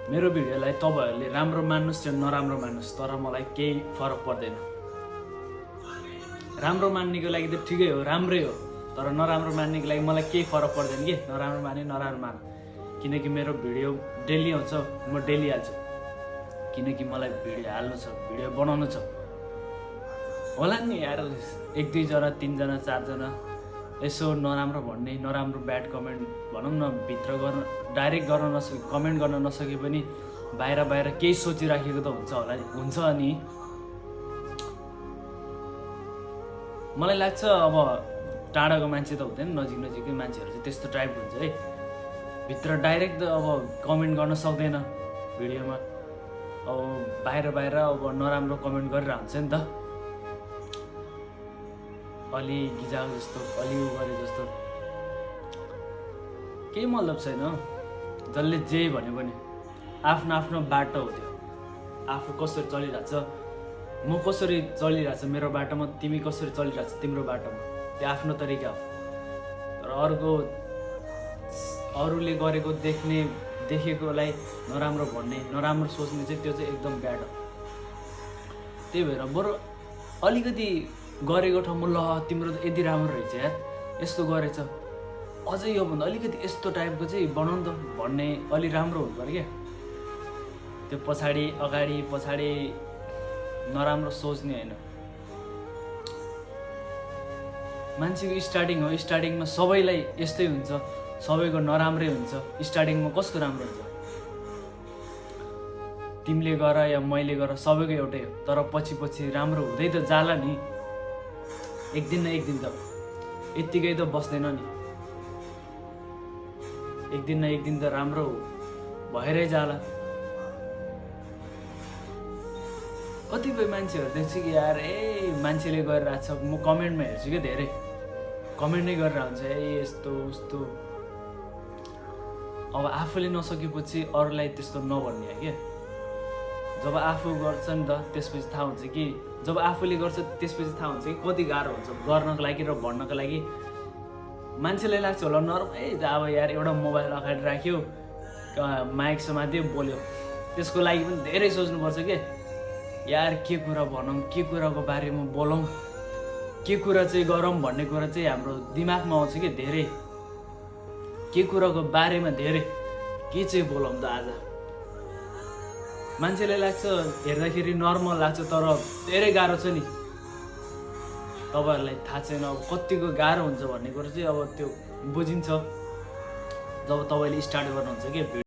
मेरो भिडियोलाई तपाईहरुले राम्रो मान्नुस् या नराम्रो मान्नुस्, तर मलाई केही फरक पर्दैन। राम्रो मान्नेको लागि त ठिकै हो, राम्रै हो, तर नराम्रो मान्नेको लागि मलाई केही फरक पर्दैन के। नराम्रो माने नराम्रो मान, किनकि मेरो भिडियो डेली आउँछ, म डेली हाल्छु, किनकि मलाई भिडियो हाल्नु छ, भिडियो बनाउनु छ। होला नि यार 1-2 जना 3 जना 4 जना यसो नराम्रो भन्ने, नराम्रो ब्याड कमेन्ट भनौँ न, भित्र गर्न डाइरेक्ट गर्न नसके, कमेन्ट गर्न नसके पनि बाहिर केही सोचिराखेको त हुन्छ अनि मलाई लाग्छ अब टाढाको मान्छे त हुँदैन, नजिकै मान्छेहरू चाहिँ त्यस्तो टाइपको हुन्छ है। भित्र डाइरेक्ट त अब कमेन्ट गर्न सक्दैन भिडियोमा, अब बाहिर अब नराम्रो कमेन्ट गरेर हुन्छ नि त, अलि गिजाको जस्तो, अलि उ गरे जस्तो, केही मतलब छैन। जसले जे भन्यो भने आफ्नो बाटो हो त्यो, आफू कसरी चलिरहेछ, म कसरी चलिरहेछ मेरो बाटोमा, तिमी कसरी चलिरहेछ तिम्रो बाटोमा, त्यो आफ्नो तरिका हो। तर अरूले गरेको देखेकोलाई नराम्रो भन्ने, नराम्रो सोच्ने चाहिँ त्यो चाहिँ एकदम ब्याड हो। त्यही भएर बरु अलिकति गरेको ठाउँमा ल तिम्रो त यति राम्रो रहेछ यार, यस्तो गरेछ, अझै योभन्दा अलिकति यस्तो टाइपको चाहिँ बनाउनु त भन्ने अलि राम्रो हुनु पर्यो क्या। त्यो अगाडि नराम्रो सोच्ने होइन। मान्छेको स्टार्टिङ हो, स्टार्टिङमा सबैलाई यस्तै हुन्छ, सबैको नराम्रै हुन्छ। स्टार्टिङमा कसको राम्रो हुन्छ, तिमीले गर या मैले गर सबैको एउटै हो, तर पछि राम्रो हुँदै त जाला नि, एक दिन न एक दिन त यत्तिकै त बस्दैन नि, एक दिन न एक दिन त राम्रो भएरै जाला। कतिपय मान्छेहरू देख्छु कि यार मान्छेले गरिरहेको छ, म कमेन्टमा हेर्छु क्या, धेरै कमेन्ट नै गरेर हुन्छ यस्तो उस्तो। अब आफूले नसकेपछि अरूलाई त्यस्तो नभन्ने हो क्या। जब आफू गर्छ नि त त्यसपछि थाहा हुन्छ कि, जब आफूले गर्छ त्यसपछि थाहा हुन्छ कि कति गाह्रो हुन्छ गर्नको लागि र भन्नको लागि। मान्छेलाई लाग्छ होला नर्मल अब यार एउटा मोबाइल अगाडि राख्यो, माइक समात्यो, बोल्यो, त्यसको लागि पनि धेरै सोच्नुपर्छ के यार, के कुरा भनौँ, के कुराको बारेमा बोलौँ, के कुरा चाहिँ गरौँ भन्ने कुरा चाहिँ हाम्रो दिमागमा आउँछ कि धेरै, के कुराको बारेमा धेरै के चाहिँ बोलौँ त आज। मान्छेलाई लाग्छ हेर्दाखेरि नर्मल लाग्छ, तर धेरै गाह्रो छ नि। तपाईँहरूलाई थाहा छैन अब कतिको गाह्रो हुन्छ भन्ने कुरा चाहिँ अब त्यो बुझिन्छ जब तपाईँले स्टार्ट गर्नुहुन्छ कि